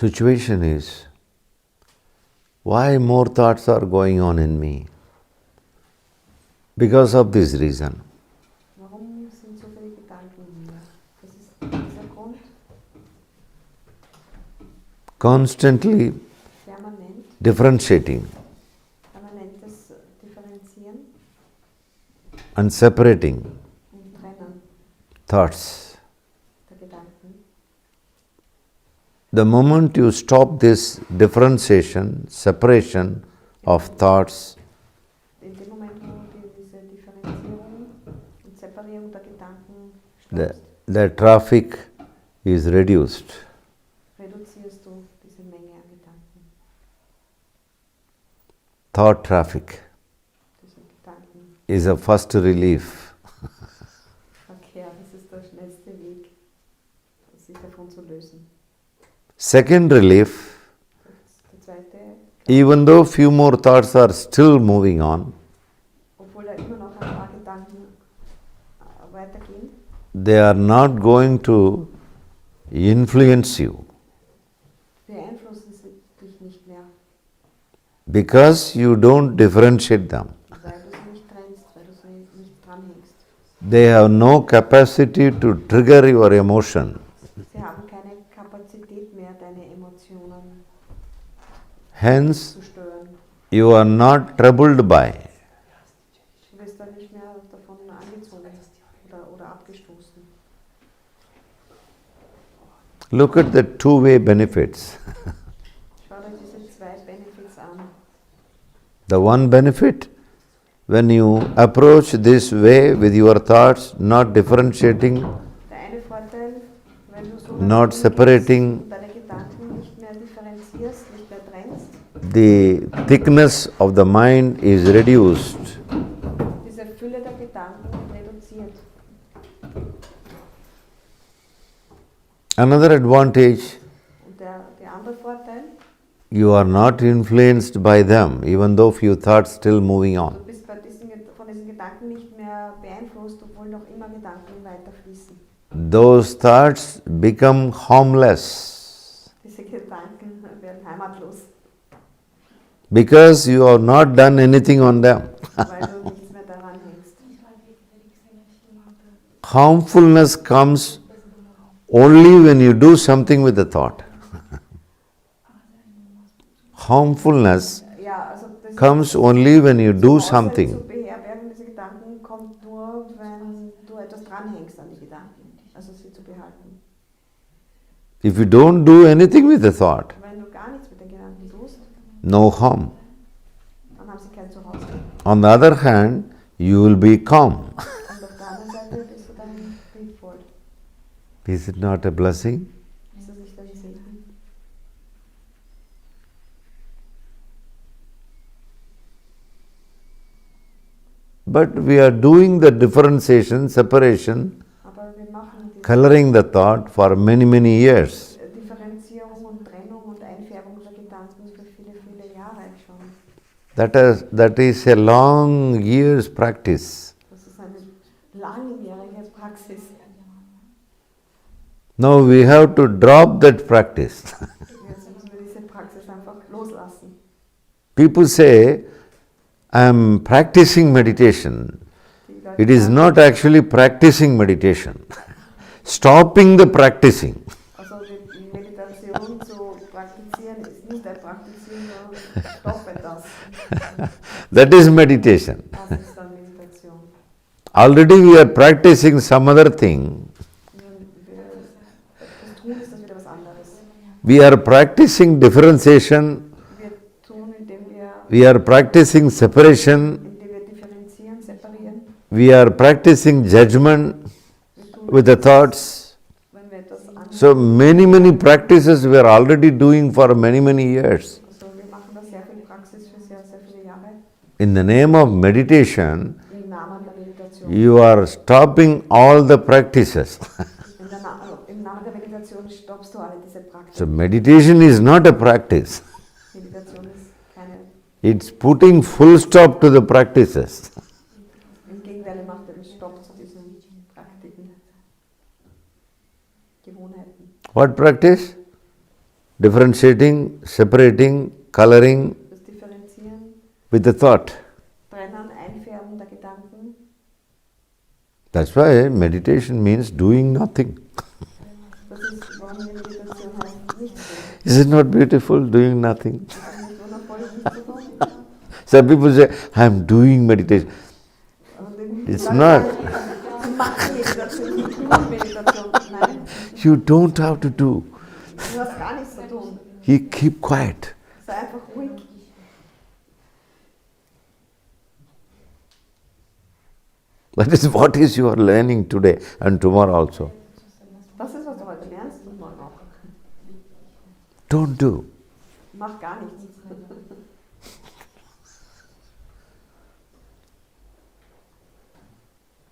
situation is, why more thoughts are going on in me? Because of this reason. Warum sind so viele Gedanken in mir? Das ist dieser Grund. Constantly Permanent, differentiating permanentes Differenzieren and separating und Trennen thoughts. der Gedanken. The moment you stop this differentiation, separation of thoughts, In dem Moment, wo du diese Differenzierung und Separierung der Gedanken the stoppst, traffic is reduced. reduzierst du diese Menge an Gedanken. Thought traffic Diese Gedankenverkehr, is a first relief. das ist der schnellste Weg, sich davon zu lösen. Second relief, Der zweite, even though few more thoughts are still moving on, obwohl da immer noch ein paar Gedanken weitergehen, they are not going to influence you beeinflussen sie dich nicht mehr, because you don't differentiate them. weil du sie nicht trennst, weil du sie nicht dranhängst. They have no capacity to trigger your emotion. Sie haben keine Kapazität mehr, deine Emotionen Hence, zu stören. you are not troubled by. Du wirst dann nicht mehr davon angezogen oder abgestoßen. Look at the two-way benefits. Schau dir diese zwei Benefits an. The one benefit, when you approach this way with your thoughts, not differentiating, Der eine Vorteil, wenn du so Not hingehst separating. und deine Gedanken nicht mehr differenzierst, nicht mehr trennst, the thickness of the mind is reduced. diese Fülle der Gedanken reduziert. Another advantage, Und der andere Vorteil, you are not influenced by them, even though few thoughts still moving on. du bist von diesen Gedanken nicht mehr beeinflusst, obwohl noch immer Gedanken weiterfließen. Those thoughts become harmless Diese Gedanken werden heimatlos, because you have not done anything on them. weil du nichts mehr daran hängst. Harmfulness comes only when you do something with the thought. Harmfulness Ja, also das comes only when you do Zu something. beherbergen diese Gedanken kommt nur, wenn du etwas dranhängst an die Gedanken, also sie zu behalten. If you don't do anything with the thought, Wenn du gar nichts mit den Gedanken tust, no harm. dann haben sie kein Zuhause. On the other hand, you will be calm. Und auf der anderen Seite bist du dann friedvoll. Is it not a blessing? Ist das nicht ein Segen? But we are doing the differentiation, separation, Aber wir machen diese coloring the thought for many, many years. Differenzierung und Trennung und Einfärbung der Gedanken für viele, viele Jahre schon. That is a long years practice. Das ist eine langjährige Praxis. Now we have to drop that practice. Jetzt müssen wir diese Praxis einfach loslassen. People say, I am practicing meditation. Die Leute It is sagen, not actually practicing meditation. Stopping the practicing. also die Meditation zu praktizieren ist nicht ein Praktizieren, sondern stoppe das. That is meditation. Das ist dann Meditation. Already we are practicing some other thing. Das Tun ist das wieder was anderes. We are practicing differentiation. Wir tun, We are practicing separation. indem wir differenzieren, separieren. We are practicing judgment Wir tun, with the thoughts. wenn wir etwas anschauen. So many practices we are already doing for many years. Also wir machen da sehr viel Praxis für sehr, sehr viele Jahre. In the name of meditation, Im Namen der Meditation. you are stopping all the practices. Im Namen der Meditation stoppst du alle diese Praktiken. So meditation is not a practice. Meditation ist keine, It's putting full stop to the practices. im Gegenteil, macht einen Stopp zu diesen Praktiken, Gewohnheiten. What practice? differentiating, separating, coloring das Differenzieren, with the thought. Trennen, Einfärben der Gedanken. That's why meditation means doing nothing. Das ist, warum wir Meditation heißt, nichts tun. Is it not beautiful, doing nothing? Das ist nicht wundervoll, nichts zu tun. Some people say, I am doing meditation. It's not. Sie machen Meditation, sie tun Meditation. Nein, You don't have to do. du hast gar nichts zu tun. You keep quiet. Sei einfach ruhig. That is what is you are learning today and tomorrow also. Das ist, was du heute lernst und morgen auch. Don't do. Mach gar nichts.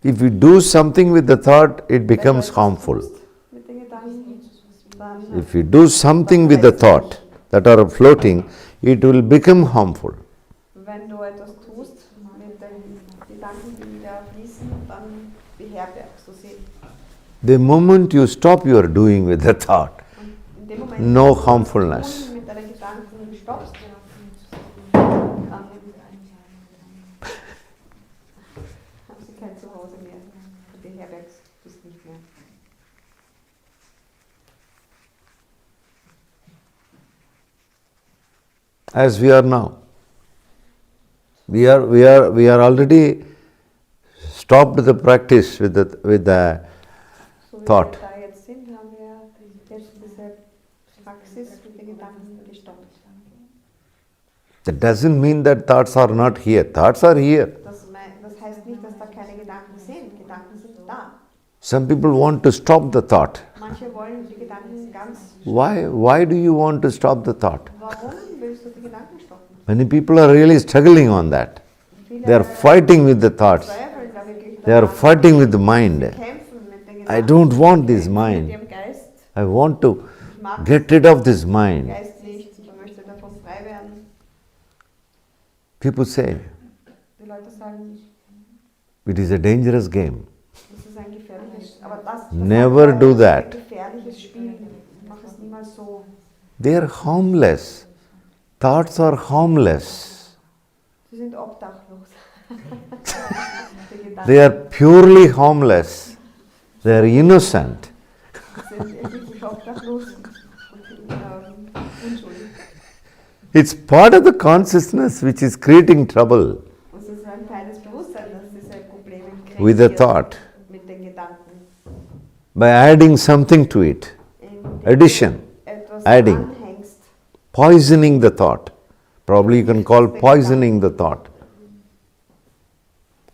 If you do something with the thought, it becomes harmful. Mit den Gedanken, dann If you do something with the thought that are floating, it will become harmful. wenn du etwas tust mit den Gedanken, die da fließen, dann beherbergst du sie. The moment you stop your doing with the thought, Und in dem Moment, no wo du harmfulness. mit deinen Gedanken stoppst, dann haben sie kein Zuhause mehr. Du beherbergst es nicht mehr. As we are now. We are already stopped the practice with the So wie thought. wir da jetzt sind, haben wir jetzt diese Praxis mit den Gedanken gestoppt. That doesn't mean that thoughts are not here. Thoughts are here. Das heißt nicht, dass da keine Gedanken sind. Gedanken sind da. Some people want to stop the thought. Manche wollen die Gedanken ganz. Why do you want to stop the thought? Warum willst du die Gedanken stoppen? Many people are really struggling on that. Viele They are fighting with the thoughts. zweifeln da wirklich They are daran. fighting with the mind. Kämpfen mit den I Gedanken. don't want this Mit mind. dem Geist. I want to Ich mag get rid of this mind. den Geist nicht. Ich möchte davon frei werden. People say Die Leute sagen, it is a dangerous game. das ist ein gefährliches. Aber das Never ist do ein that. gefährliches Spiel. Mach es niemals so. They are harmless. Thoughts are harmless. Sie sind obdachlos. Die Gedanken They are purely harmless. They are innocent. sind wirklich obdachlos und unschuldig. It's part of the consciousness which is creating trouble Und es ist ein Teil des Bewusstseins, das diese Probleme with the kreiert thought. mit den Gedanken. By adding something to it, Indem addition, du etwas adding. anhängst, poisoning the thought. Probably you can call poisoning the thought.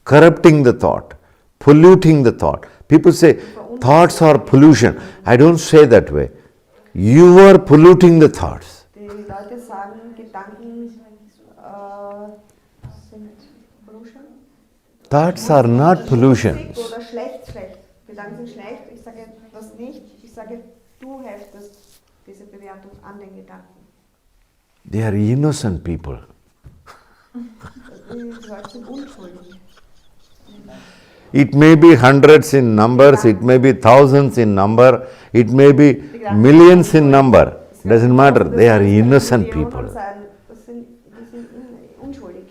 Corrupting the thought, polluting the thought. People say thoughts are pollution. I don't say that way. You are polluting the thoughts. die Leute sagen, Gedanken sind Pollution. Thoughts are not Schmutzig pollutions. oder schlecht. Gedanken sind schlecht. Ich sage das nicht. Ich sage, du heftest diese Bewertung an den Gedanken. They are innocent people. Die Leute sind unschuldig. It may be hundreds in numbers, it may be thousands in number, it may be millions in number. Doesn't matter. They are innocent people. Die sind unschuldig.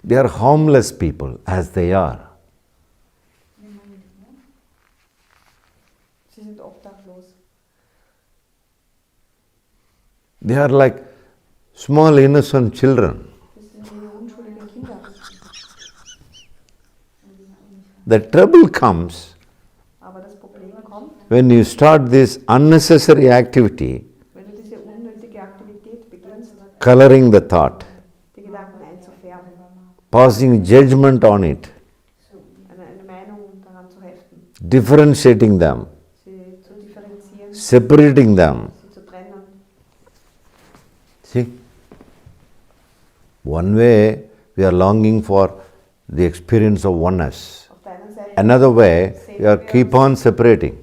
They are harmless people as they are. Sie sind obdachlos. They are like small innocent children. Das sind wie unschuldige Kinder. The trouble comes Aber das Problem kommt, when you start this unnecessary activity, wenn du diese unnötige Aktivität beginnst, coloring the thought, die Gedanken einzufärben, passing judgment on it, eine Meinung daran zu heften, differentiating them, sie zu differenzieren, separating them. sie zu trennen. See? One way we are longing for the experience of oneness. Auf der einen Seite Another way we are keep on separating.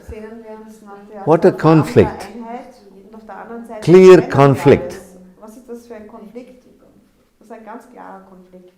sehnen wir uns nach der What a Erfahrung conflict. der Einheit und auf der anderen Seite Clear trennen wir conflict. alles. Was ist das für ein Konflikt? Das ist ein ganz klarer Konflikt.